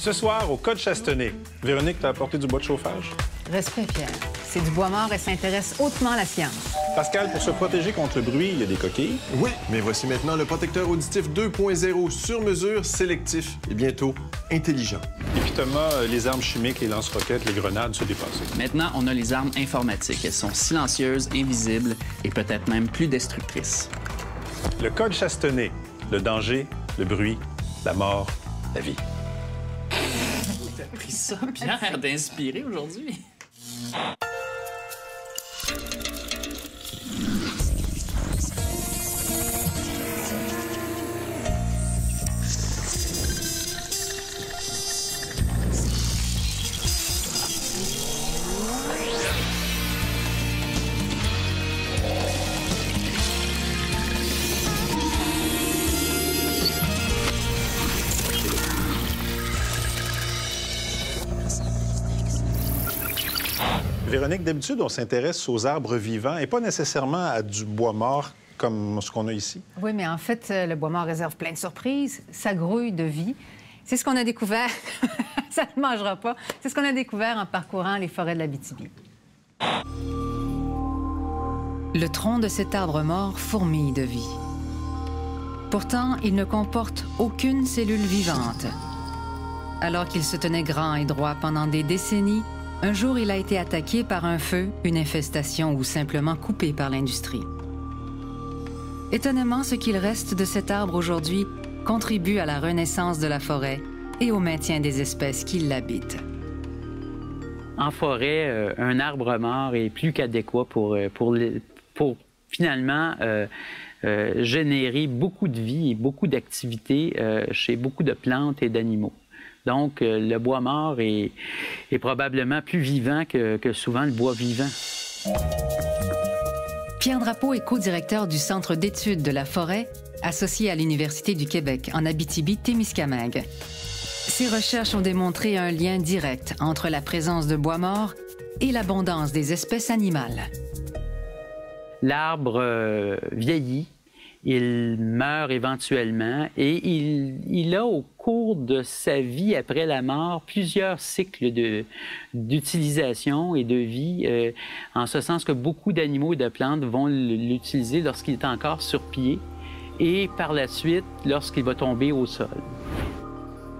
Ce soir, au Code Chastonnay, Véronique, t'as apporté du bois de chauffage? Respect, Pierre. C'est du bois mort et s'intéresse hautement à la science. Pascal, pour se protéger contre le bruit, il y a des coquilles. Oui, mais voici maintenant le protecteur auditif 2.0 sur mesure, sélectif et bientôt intelligent. Et puis Thomas, les armes chimiques, les lance-roquettes, les grenades, se dépasser. Maintenant, on a les armes informatiques. Elles sont silencieuses, invisibles et peut-être même plus destructrices. Le Code Chastonnay, le danger, le bruit, la mort, la vie. T'as pris ça, Pierre, d'inspirer aujourd'hui? Véronique, d'habitude, on s'intéresse aux arbres vivants et pas nécessairement à du bois mort comme ce qu'on a ici. Oui, mais en fait, le bois mort réserve plein de surprises. Ça grouille de vie. C'est ce qu'on a découvert. Ça ne mangera pas. C'est ce qu'on a découvert en parcourant les forêts de l'Abitibi. Le tronc de cet arbre mort fourmille de vie. Pourtant, il ne comporte aucune cellule vivante. Alors qu'il se tenait grand et droit pendant des décennies, un jour, il a été attaqué par un feu, une infestation ou simplement coupé par l'industrie. Étonnamment, ce qu'il reste de cet arbre aujourd'hui contribue à la renaissance de la forêt et au maintien des espèces qui l'habitent. En forêt, un arbre mort est plus qu'adéquat pour finalement générer beaucoup de vie et beaucoup d'activités chez beaucoup de plantes et d'animaux. Donc, le bois mort est probablement plus vivant que souvent le bois vivant. Pierre Drapeau est co-directeur du Centre d'études de la forêt, associé à l'Université du Québec en Abitibi-Témiscamingue. Ses recherches ont démontré un lien direct entre la présence de bois mort et l'abondance des espèces animales. L'arbre vieillit, il meurt éventuellement et il a au cours de sa vie après la mort plusieurs cycles d'utilisation et de vie, en ce sens que beaucoup d'animaux et de plantes vont l'utiliser lorsqu'il est encore sur pied et par la suite lorsqu'il va tomber au sol.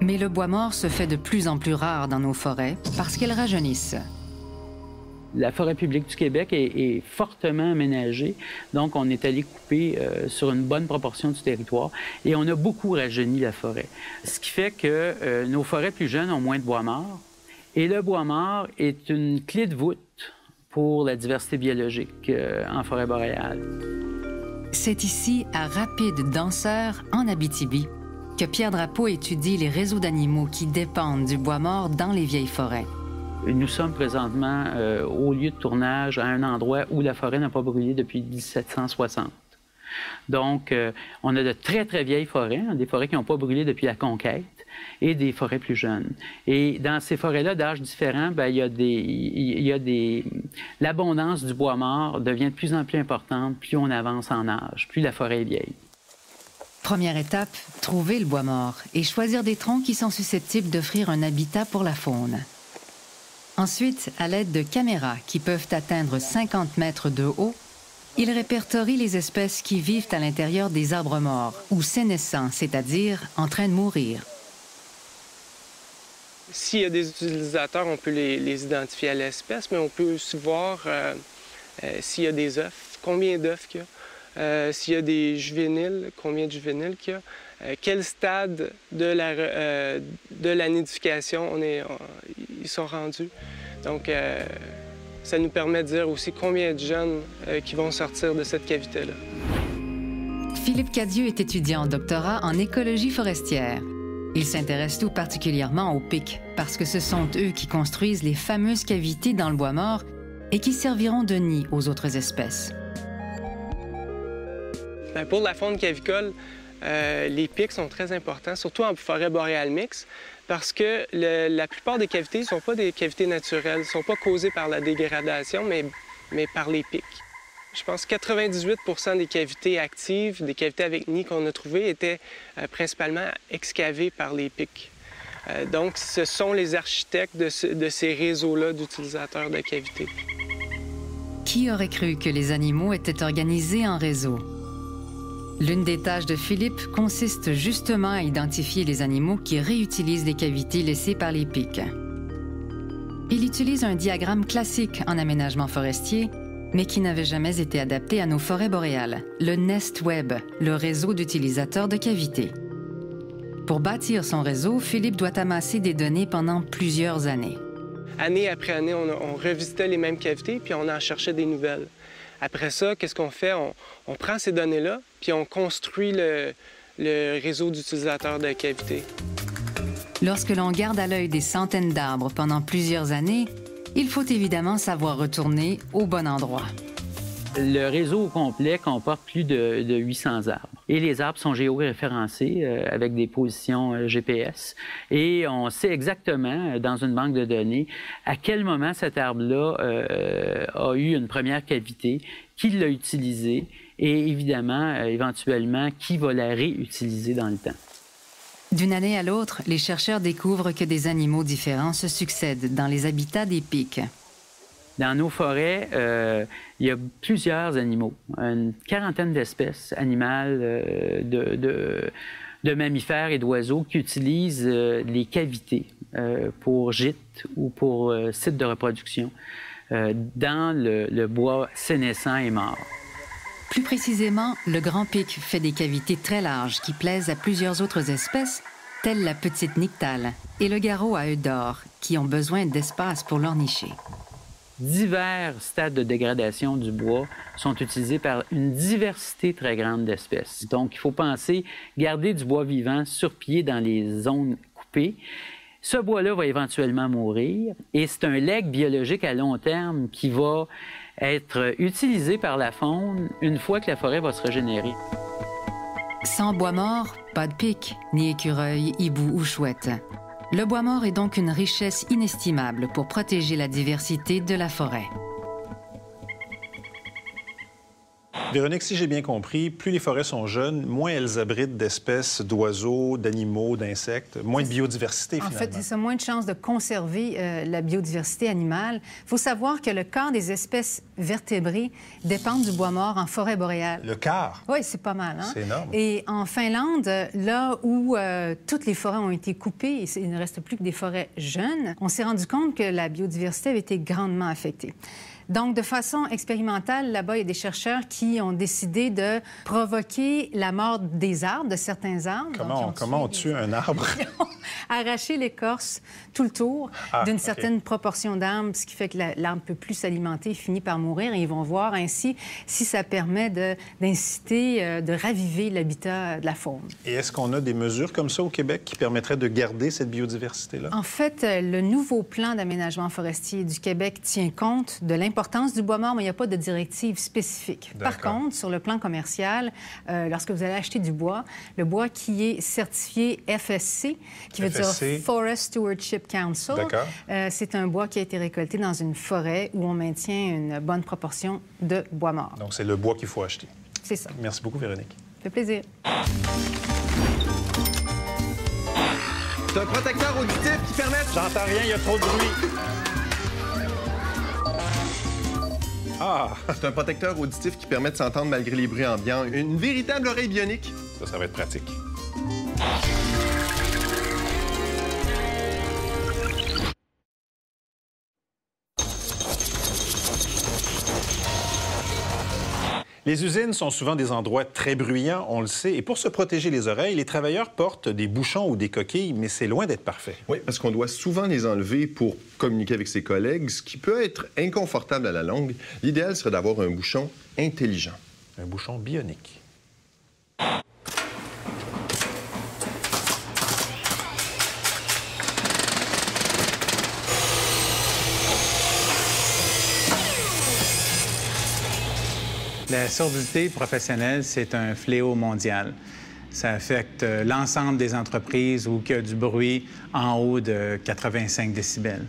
Mais le bois mort se fait de plus en plus rare dans nos forêts parce qu'elles rajeunissent. La forêt publique du Québec est fortement aménagée, donc on est allé couper sur une bonne proportion du territoire et on a beaucoup rajeuni la forêt. Ce qui fait que nos forêts plus jeunes ont moins de bois mort et le bois mort est une clé de voûte pour la diversité biologique en forêt boréale. C'est ici, à Rapide-Danseur, en Abitibi, que Pierre Drapeau étudie les réseaux d'animaux qui dépendent du bois mort dans les vieilles forêts. Nous sommes présentement au lieu de tournage à un endroit où la forêt n'a pas brûlé depuis 1760. Donc, on a de très, très vieilles forêts, des forêts qui n'ont pas brûlé depuis la conquête, et des forêts plus jeunes. Et dans ces forêts-là, d'âge différents, l'abondance du bois mort devient de plus en plus importante plus on avance en âge, plus la forêt est vieille. Première étape, trouver le bois mort et choisir des troncs qui sont susceptibles d'offrir un habitat pour la faune. Ensuite, à l'aide de caméras qui peuvent atteindre 50 mètres de haut, il répertorie les espèces qui vivent à l'intérieur des arbres morts ou sénescents, c'est-à-dire en train de mourir. S'il y a des utilisateurs, on peut les identifier à l'espèce, mais on peut aussi voir s'il y a des œufs, combien d'œufs qu'il y a, s'il y a des juvéniles, combien de juvéniles qu'il y a, quel stade de la nidification ils sont rendus. Donc, ça nous permet de dire aussi combien de jeunes qui vont sortir de cette cavité-là. Philippe Cadieux est étudiant en doctorat en écologie forestière. Il s'intéresse tout particulièrement aux pics, parce que ce sont eux qui construisent les fameuses cavités dans le bois mort et qui serviront de nid aux autres espèces. Bien, pour la faune cavicole, les pics sont très importants, surtout en forêt boréale mixte, parce que la plupart des cavités ne sont pas des cavités naturelles, ne sont pas causées par la dégradation, mais par les pics. Je pense que 98 % des cavités actives, des cavités avec nid qu'on a trouvées, étaient principalement excavées par les pics. Donc, ce sont les architectes de ces réseaux-là d'utilisateurs de cavités. Qui aurait cru que les animaux étaient organisés en réseau? L'une des tâches de Philippe consiste justement à identifier les animaux qui réutilisent les cavités laissées par les pics. Il utilise un diagramme classique en aménagement forestier, mais qui n'avait jamais été adapté à nos forêts boréales, le Nest Web, le réseau d'utilisateurs de cavités. Pour bâtir son réseau, Philippe doit amasser des données pendant plusieurs années. Année après année, on revisitait les mêmes cavités, puis on en cherchait des nouvelles. Après ça, qu'est-ce qu'on fait? On prend ces données-là, puis on construit le réseau d'utilisateurs de cavités. Lorsque l'on garde à l'œil des centaines d'arbres pendant plusieurs années, il faut évidemment savoir retourner au bon endroit. Le réseau au complet comporte plus de 800 arbres. Et les arbres sont géoréférencés avec des positions GPS. Et on sait exactement, dans une banque de données, à quel moment cet arbre-là a eu une première cavité, qui l'a utilisée et évidemment, éventuellement, qui va la réutiliser dans le temps. D'une année à l'autre, les chercheurs découvrent que des animaux différents se succèdent dans les habitats des pics. Dans nos forêts, il y a plusieurs animaux, une quarantaine d'espèces animales, de mammifères et d'oiseaux qui utilisent les cavités pour gîtes ou pour sites de reproduction dans le bois sénescent et mort. Plus précisément, le grand pic fait des cavités très larges qui plaisent à plusieurs autres espèces, telles la petite nyctale et le garrot à œil d'or, qui ont besoin d'espace pour leur nicher. Divers stades de dégradation du bois sont utilisés par une diversité très grande d'espèces. Donc, il faut penser garder du bois vivant sur pied dans les zones coupées. Ce bois-là va éventuellement mourir et c'est un legs biologique à long terme qui va être utilisé par la faune une fois que la forêt va se régénérer. Sans bois mort, pas de pic, ni écureuil, hibou ou chouette. Le bois mort est donc une richesse inestimable pour protéger la diversité de la forêt. Véronique, si j'ai bien compris, plus les forêts sont jeunes, moins elles abritent d'espèces d'oiseaux, d'animaux, d'insectes, moins de biodiversité, finalement. En fait, c'est ça, moins de chances de conserver la biodiversité animale. Il faut savoir que le quart des espèces vertébrées dépendent du bois mort en forêt boréale. Le quart? Oui, c'est pas mal, hein? C'est énorme. Et en Finlande, là où toutes les forêts ont été coupées, et il ne reste plus que des forêts jeunes, on s'est rendu compte que la biodiversité avait été grandement affectée. Donc, de façon expérimentale, là-bas, il y a des chercheurs qui ont décidé de provoquer la mort des arbres, de certains arbres. Comment on tue un arbre? Arracher l'écorce tout le tour d'une certaine proportion d'arbres, ce qui fait que l'arbre ne peut plus s'alimenter, finit par mourir. Et ils vont voir ainsi si ça permet d'inciter, de raviver l'habitat de la faune. Et est-ce qu'on a des mesures comme ça au Québec qui permettraient de garder cette biodiversité-là? En fait, le nouveau plan d'aménagement forestier du Québec tient compte de l'importance du bois mort, mais il n'y a pas de directive spécifique. Par contre, sur le plan commercial, lorsque vous allez acheter du bois, le bois qui est certifié FSC, qui veut dire Forest Stewardship Council, c'est un bois qui a été récolté dans une forêt où on maintient une bonne proportion de bois mort. Donc, c'est le bois qu'il faut acheter. C'est ça. Merci beaucoup, Véronique. Ça fait plaisir. C'est un protecteur auditif qui permet... J'entends rien, il y a trop de bruit. C'est un protecteur auditif qui permet de s'entendre malgré les bruits ambiants. Une véritable oreille bionique. Ça va être pratique. Les usines sont souvent des endroits très bruyants, on le sait, et pour se protéger les oreilles, les travailleurs portent des bouchons ou des coquilles, mais c'est loin d'être parfait. Oui, parce qu'on doit souvent les enlever pour communiquer avec ses collègues, ce qui peut être inconfortable à la longue. L'idéal serait d'avoir un bouchon intelligent. Un bouchon bionique. La surdité professionnelle, c'est un fléau mondial. Ça affecte l'ensemble des entreprises où il y a du bruit en haut de 85 décibels.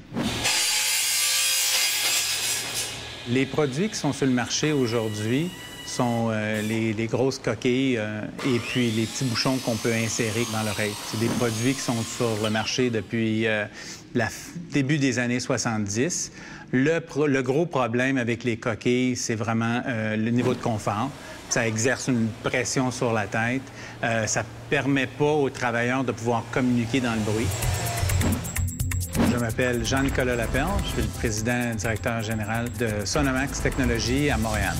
Les produits qui sont sur le marché aujourd'hui sont les grosses coquilles et puis les petits bouchons qu'on peut insérer dans l'oreille. C'est des produits qui sont sur le marché depuis le début des années 70. Le gros problème avec les coquilles, c'est vraiment le niveau de confort. Ça exerce une pression sur la tête. Ça ne permet pas aux travailleurs de pouvoir communiquer dans le bruit. Je m'appelle Jean-Nicolas Lapelle. Je suis le président et directeur général de Sonomax Technologies à Montréal.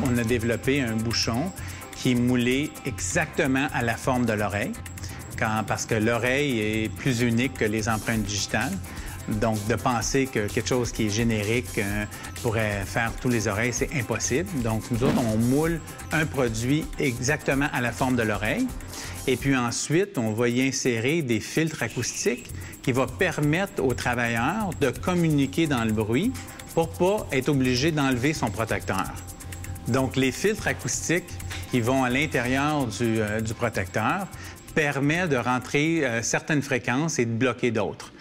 On a développé un bouchon qui est moulé exactement à la forme de l'oreille, parce que l'oreille est plus unique que les empreintes digitales. Donc, de penser que quelque chose qui est générique pourrait faire tous les oreilles, c'est impossible. Donc, nous autres, on moule un produit exactement à la forme de l'oreille. Et puis ensuite, on va y insérer des filtres acoustiques qui vont permettre aux travailleurs de communiquer dans le bruit pour ne pas être obligé d'enlever son protecteur. Donc, les filtres acoustiques qui vont à l'intérieur du protecteur permettent de rentrer certaines fréquences et de bloquer d'autres.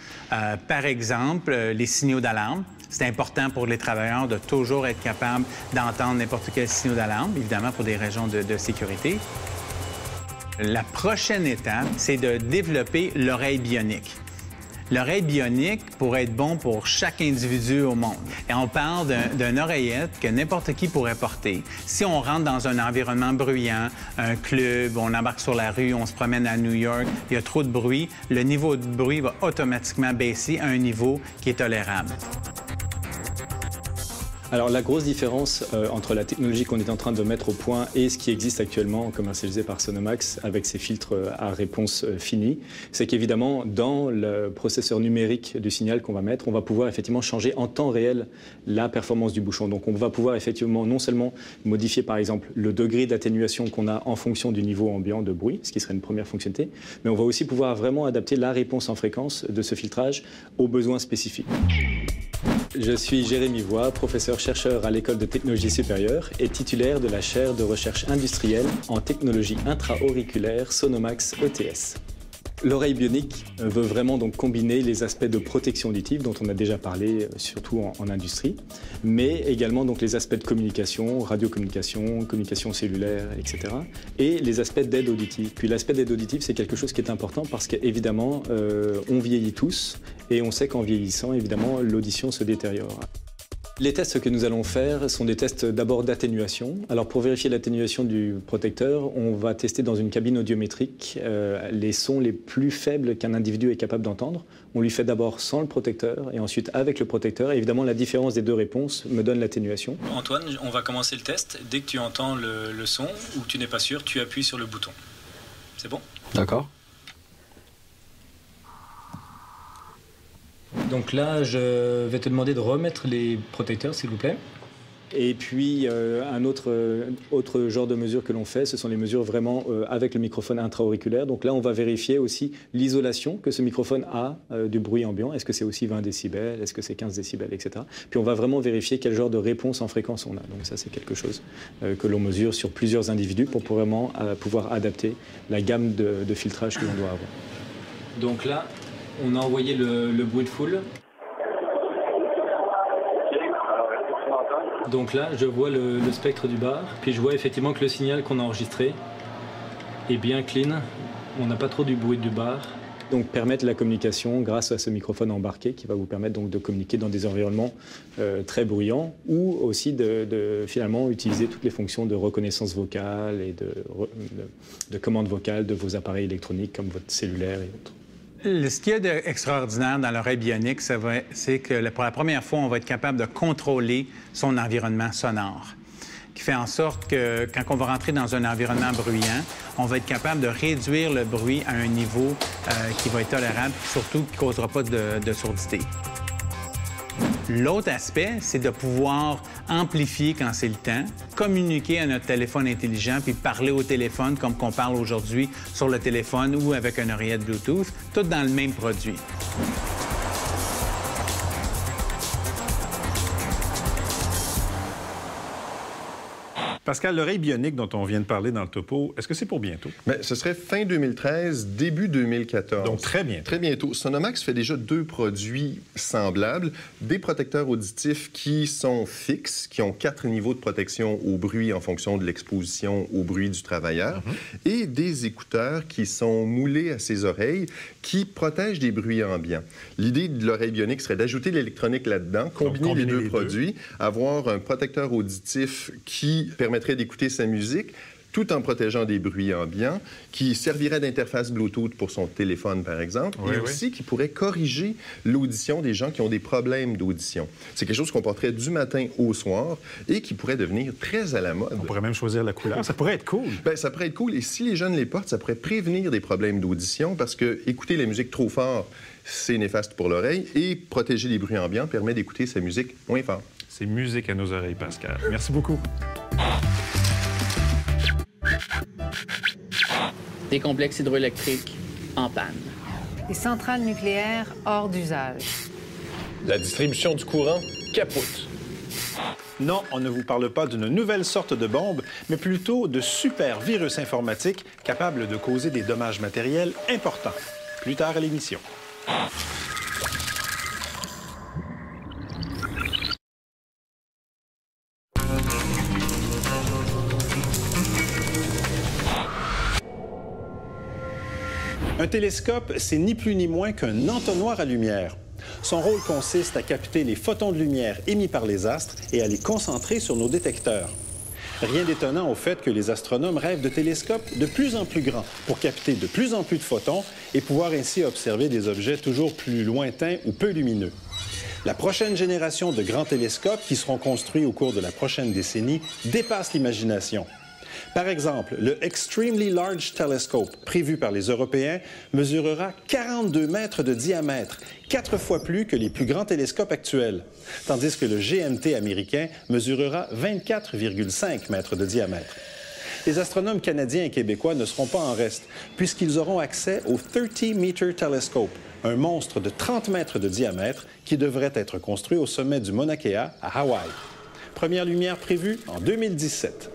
Par exemple, les signaux d'alarme. C'est important pour les travailleurs de toujours être capables d'entendre n'importe quel signal d'alarme, évidemment pour des raisons de sécurité. La prochaine étape, c'est de développer l'oreille bionique. L'oreille bionique pourrait être bon pour chaque individu au monde. Et on parle d'une oreillette que n'importe qui pourrait porter. Si on rentre dans un environnement bruyant, un club, on embarque sur la rue, on se promène à New York, il y a trop de bruit, le niveau de bruit va automatiquement baisser à un niveau qui est tolérable. Alors la grosse différence entre la technologie qu'on est en train de mettre au point et ce qui existe actuellement commercialisé par Sonomax avec ces filtres à réponse finie, c'est qu'évidemment dans le processeur numérique du signal qu'on va mettre, on va pouvoir effectivement changer en temps réel la performance du bouchon. Donc on va pouvoir effectivement non seulement modifier par exemple le degré d'atténuation qu'on a en fonction du niveau ambiant de bruit, ce qui serait une première fonctionnalité, mais on va aussi pouvoir vraiment adapter la réponse en fréquence de ce filtrage aux besoins spécifiques. Je suis Jérémy Voix, professeur-chercheur à l'École de technologie supérieure et titulaire de la chaire de recherche industrielle en technologie intra-auriculaire Sonomax ETS. L'oreille bionique veut vraiment donc combiner les aspects de protection auditive dont on a déjà parlé, surtout en industrie, mais également donc les aspects de communication, radiocommunication, communication cellulaire, etc. et les aspects d'aide auditive. Puis l'aspect d'aide auditive, c'est quelque chose qui est important parce qu'évidemment, on vieillit tous et on sait qu'en vieillissant, évidemment, l'audition se détériore. Les tests que nous allons faire sont des tests d'abord d'atténuation. Alors pour vérifier l'atténuation du protecteur, on va tester dans une cabine audiométrique les sons les plus faibles qu'un individu est capable d'entendre. On lui fait d'abord sans le protecteur et ensuite avec le protecteur. Et évidemment, la différence des deux réponses me donne l'atténuation. Antoine, on va commencer le test. Dès que tu entends le son ou que tu n'es pas sûr, tu appuies sur le bouton. C'est bon? D'accord. Donc là, je vais te demander de remettre les protecteurs, s'il vous plaît. Et puis, un autre genre de mesures que l'on fait, ce sont les mesures vraiment avec le microphone intra-auriculaire. Donc là, on va vérifier aussi l'isolation que ce microphone a du bruit ambiant. Est-ce que c'est aussi 20 décibels? Est-ce que c'est 15 décibels, etc. Puis on va vraiment vérifier quel genre de réponse en fréquence on a. Donc ça, c'est quelque chose que l'on mesure sur plusieurs individus pour vraiment pouvoir adapter la gamme de filtrage que l'on doit avoir. Donc là, on a envoyé le bruit de foule. Donc là, je vois le spectre du bar, puis je vois effectivement que le signal qu'on a enregistré est bien clean. On n'a pas trop du bruit du bar. Donc permettre la communication grâce à ce microphone embarqué qui va vous permettre donc de communiquer dans des environnements très bruyants ou aussi de finalement utiliser toutes les fonctions de reconnaissance vocale et de commande vocale de vos appareils électroniques comme votre cellulaire et autres. Ce qu'il y a d'extraordinaire dans l'oreille bionique, c'est que pour la première fois, on va être capable de contrôler son environnement sonore, qui fait en sorte que quand on va rentrer dans un environnement bruyant, on va être capable de réduire le bruit à un niveau qui va être tolérable, surtout qui ne causera pas de surdité. L'autre aspect, c'est de pouvoir amplifier quand c'est le temps, communiquer à notre téléphone intelligent, puis parler au téléphone comme qu'on parle aujourd'hui sur le téléphone ou avec une oreillette Bluetooth, tout dans le même produit. Pascal, l'oreille bionique dont on vient de parler dans le topo, est-ce que c'est pour bientôt? Bien, ce serait fin 2013, début 2014. Donc très bientôt. Très bientôt. Sonomax fait déjà 2 produits semblables, des protecteurs auditifs qui sont fixes, qui ont 4 niveaux de protection au bruit en fonction de l'exposition au bruit du travailleur, et des écouteurs qui sont moulés à ses oreilles, qui protègent des bruits ambiants. L'idée de l'oreille bionique serait d'ajouter l'électronique là-dedans, combiner les deux produits, avoir un protecteur auditif qui permettrait d'écouter sa musique, tout en protégeant des bruits ambiants, qui servirait d'interface Bluetooth pour son téléphone, par exemple, et aussi qui pourrait corriger l'audition des gens qui ont des problèmes d'audition. C'est quelque chose qu'on porterait du matin au soir et qui pourrait devenir très à la mode. On pourrait même choisir la couleur. Ça pourrait être cool. Bien, ça pourrait être cool. Et si les jeunes les portent, ça pourrait prévenir des problèmes d'audition parce que écouter la musique trop fort, c'est néfaste pour l'oreille, et protéger les bruits ambiants permet d'écouter sa musique moins fort. C'est musique à nos oreilles, Pascal. Merci beaucoup. Des complexes hydroélectriques en panne. Des centrales nucléaires hors d'usage. La distribution du courant capote. Non, on ne vous parle pas d'une nouvelle sorte de bombe, mais plutôt de super virus informatiques capables de causer des dommages matériels importants. Plus tard à l'émission. Un télescope, c'est ni plus ni moins qu'un entonnoir à lumière. Son rôle consiste à capter les photons de lumière émis par les astres et à les concentrer sur nos détecteurs. Rien d'étonnant au fait que les astronomes rêvent de télescopes de plus en plus grands pour capter de plus en plus de photons et pouvoir ainsi observer des objets toujours plus lointains ou peu lumineux. La prochaine génération de grands télescopes qui seront construits au cours de la prochaine décennie dépasse l'imagination. Par exemple, le Extremely Large Telescope, prévu par les Européens, mesurera 42 mètres de diamètre, 4 fois plus que les plus grands télescopes actuels, tandis que le GMT américain mesurera 24,5 mètres de diamètre. Les astronomes canadiens et québécois ne seront pas en reste, puisqu'ils auront accès au 30 Meter Telescope, un monstre de 30 mètres de diamètre qui devrait être construit au sommet du Mauna Kea, à Hawaï. Première lumière prévue en 2017.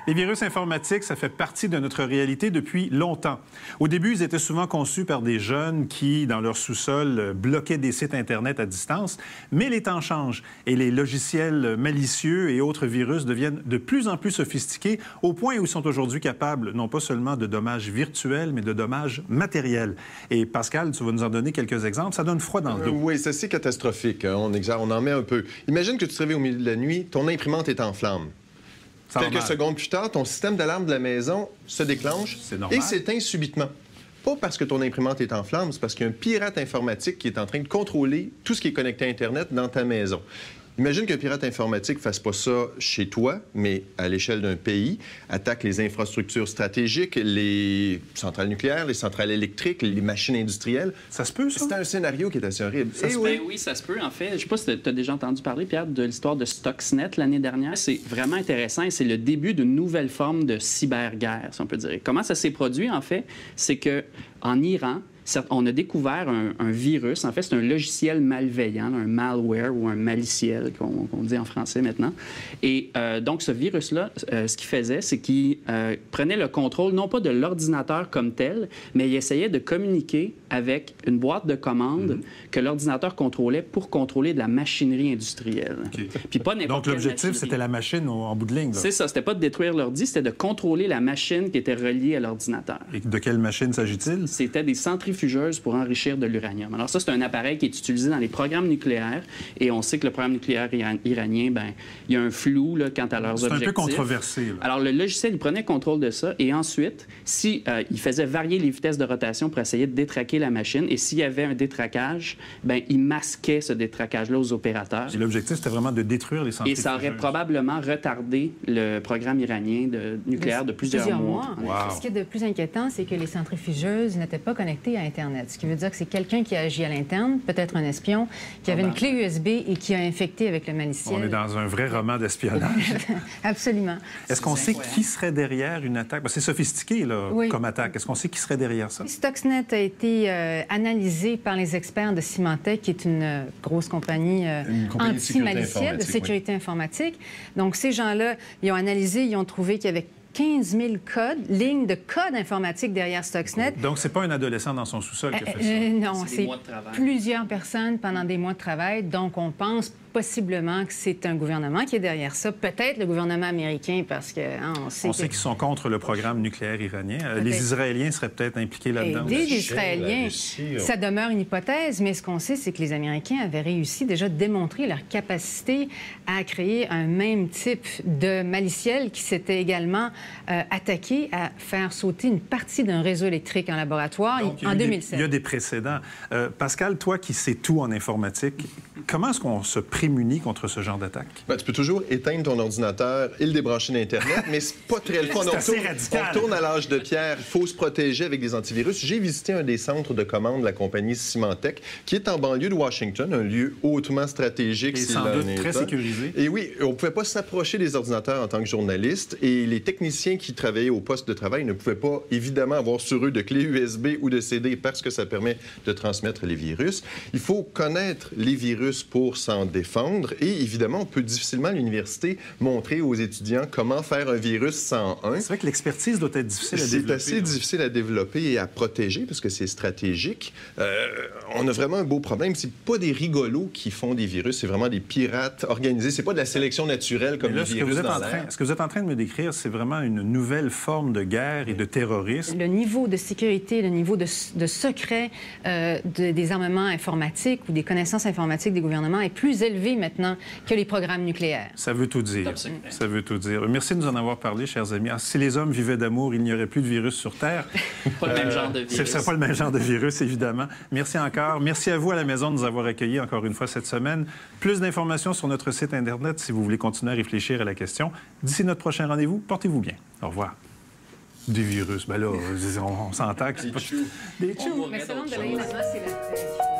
Les virus informatiques, ça fait partie de notre réalité depuis longtemps. Au début, ils étaient souvent conçus par des jeunes qui, dans leur sous-sol, bloquaient des sites Internet à distance. Mais les temps changent et les logiciels malicieux et autres virus deviennent de plus en plus sophistiqués au point où ils sont aujourd'hui capables non pas seulement de dommages virtuels, mais de dommages matériels. Et Pascal, tu vas nous en donner quelques exemples. Ça donne froid dans le dos. Oui, c'est assez catastrophique. Hein? On en met un peu. Imagine que tu te réveilles au milieu de la nuit, ton imprimante est en flammes. Quelques secondes plus tard, ton système d'alarme de la maison se déclenche et s'éteint subitement. Pas parce que ton imprimante est en flammes, c'est parce qu'il y a un pirate informatique qui est en train de contrôler tout ce qui est connecté à Internet dans ta maison. Imagine qu'un pirate informatique ne fasse pas ça chez toi, mais à l'échelle d'un pays, attaque les infrastructures stratégiques, les centrales nucléaires, les centrales électriques, les machines industrielles. Ça se peut, ça? C'est un scénario qui est assez horrible. Oui, ça se peut. En fait, je ne sais pas si tu as déjà entendu parler, Pierre, de l'histoire de Stuxnet l'année dernière. C'est vraiment intéressant et c'est le début d'une nouvelle forme de cyberguerre, si on peut dire. Comment ça s'est produit, en fait? C'est qu'en Iran, on a découvert un virus. En fait, c'est un logiciel malveillant, un malware ou un maliciel, qu'on dit en français maintenant. Et donc, ce virus-là, ce qu'il faisait, c'est qu'il prenait le contrôle, non pas de l'ordinateur comme tel, mais il essayait de communiquer avec une boîte de commandes que l'ordinateur contrôlait pour contrôler de la machinerie industrielle. Puis pas n'importe Donc, l'objectif, c'était la machine en bout de ligne. C'est ça. C'était pas de détruire l'ordi, c'était de contrôler la machine qui était reliée à l'ordinateur. Et de quelle machine s'agit-il? C'était des centrifugeuses pour enrichir de l'uranium. Alors ça, c'est un appareil qui est utilisé dans les programmes nucléaires et on sait que le programme nucléaire iranien, bien, il y a un flou là, quant à leurs objectifs. C'est un peu controversé. Là. Alors le logiciel, il prenait contrôle de ça et ensuite, il faisait varier les vitesses de rotation pour essayer de détraquer la machine et s'il y avait un détraquage, bien, il masquait ce détraquage-là aux opérateurs. Et l'objectif, c'était vraiment de détruire les centrifugeuses. Et ça aurait probablement retardé le programme iranien nucléaire de plusieurs mois. Wow. Ce qui est de plus inquiétant, c'est que les centrifugeuses n'étaient pas connectées à Internet. Ce qui veut dire que c'est quelqu'un qui a agi à l'interne, peut-être un espion, qui avait une clé USB et qui a infecté avec le maliciel. On est dans un vrai roman d'espionnage. Absolument. Est-ce qu'on sait qui serait derrière une attaque? C'est sophistiqué là, comme attaque. Est-ce qu'on sait qui serait derrière ça? Stuxnet a été analysé par les experts de Symantec, qui est une grosse compagnie anti-malicielle, de sécurité informatique. Donc, ces gens-là, ils ont analysé, ils ont trouvé qu'il y avait 15 000 lignes de code informatique derrière Stuxnet. Donc, c'est pas un adolescent dans son sous-sol qui a fait ça? Non, c'est plusieurs personnes pendant des mois de travail. Donc, on pense possiblement que c'est un gouvernement qui est derrière ça. Peut-être le gouvernement américain, parce que on sait qu'ils sont contre le programme nucléaire iranien. Les Israéliens seraient peut-être impliqués là-dedans. Les Israéliens, ça demeure une hypothèse, mais ce qu'on sait, c'est que les Américains avaient réussi déjà à démontrer leur capacité à créer un même type de maliciel qui s'était également attaqué à faire sauter une partie d'un réseau électrique en laboratoire en 2007. Il y a des précédents. Pascal, toi qui sais tout en informatique, comment est-ce qu'on se prémunit contre ce genre d'attaque? Ben, tu peux toujours éteindre ton ordinateur et le débrancher d'Internet, mais c'est pas très le fun. On retourne à l'âge de pierre. Il faut se protéger avec des antivirus. J'ai visité un des centres de commande de la compagnie Symantec, qui est en banlieue de Washington, un lieu hautement stratégique. Et sans doute très sécurisé. Et oui, on ne pouvait pas s'approcher des ordinateurs en tant que journaliste, et les techniciens qui travaillaient au poste de travail ne pouvaient pas, évidemment, avoir sur eux de clés USB ou de CD parce que ça permet de transmettre les virus. Il faut connaître les virus pour s'en défendre. Et évidemment, on peut difficilement à l'université montrer aux étudiants comment faire un virus 101. C'est vrai que l'expertise doit être difficile à développer. C'est assez difficile à développer et à protéger parce que c'est stratégique. On a vraiment un beau problème. C'est pas des rigolos qui font des virus, c'est vraiment des pirates organisés. C'est pas de la sélection naturelle comme les virus dans l'air. Ce que vous êtes en train de me décrire, c'est vraiment une nouvelle forme de guerre et de terrorisme. Le niveau de sécurité, le niveau de secret des armements informatiques ou des connaissances informatiques des gouvernements est plus élevé maintenant que les programmes nucléaires. Ça veut tout dire. Ça veut tout dire. Merci de nous en avoir parlé, chers amis. Si les hommes vivaient d'amour, il n'y aurait plus de virus sur Terre. Pas le même genre de virus. Ce ne serait pas le même genre de virus, évidemment. Merci encore. Merci à vous à la maison de nous avoir accueillis encore une fois cette semaine. Plus d'informations sur notre site Internet si vous voulez continuer à réfléchir à la question. D'ici notre prochain rendez-vous, portez-vous bien. Au revoir. Des virus, ben là, on s'entend que c'est pas... Des choux. Mais selon de c'est la...